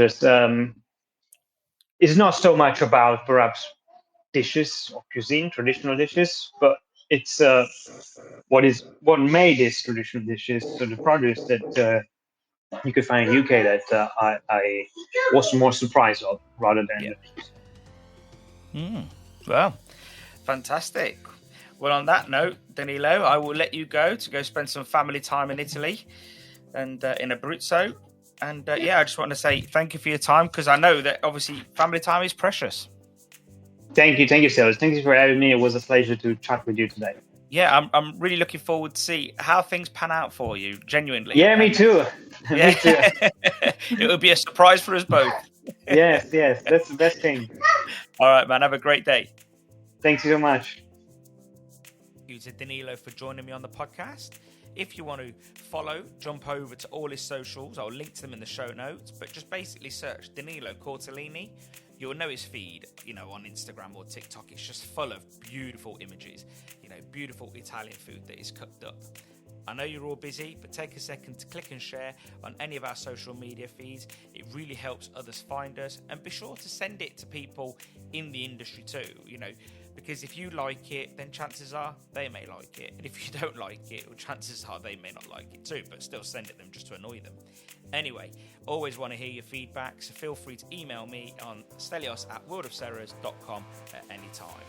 Speaker 2: it's not so much about perhaps dishes or cuisine, traditional dishes, but it's what made these traditional dishes. So the produce that you could find in UK that I was more surprised of rather than
Speaker 1: Yeah.
Speaker 2: the dishes.
Speaker 1: Mm. Well, fantastic. Well, on that note, Danilo, I will let you go spend some family time in Italy and in Abruzzo. And I just want to say thank you for your time, because I know that obviously family time is precious.
Speaker 2: Thank you, Silas. Thank you for having me. It was a pleasure to chat with you today.
Speaker 1: Yeah, I'm really looking forward to see how things pan out for you, genuinely.
Speaker 2: Yeah, me too.
Speaker 1: Yeah.
Speaker 2: Me too.
Speaker 1: It would be a surprise for us both.
Speaker 2: Yes, that's the best thing.
Speaker 1: All right, man. Have a great day.
Speaker 2: Thanks so much.
Speaker 1: Thank you to Danilo for joining me on the podcast. If you want to follow, jump over to all his socials. I'll link to them in the show notes, but just basically search Danilo Cortellini. You'll know his feed, on Instagram or TikTok. It's just full of beautiful images, beautiful Italian food that is cooked up. I know you're all busy, but take a second to click and share on any of our social media feeds. It really helps others find us, and be sure to send it to people in the industry too, because if you like it, then chances are they may like it. And if you don't like it, well, chances are they may not like it too, but still send it them just to annoy them. Anyway, always want to hear your feedback, so feel free to email me on stelios@worldofceres.com at any time.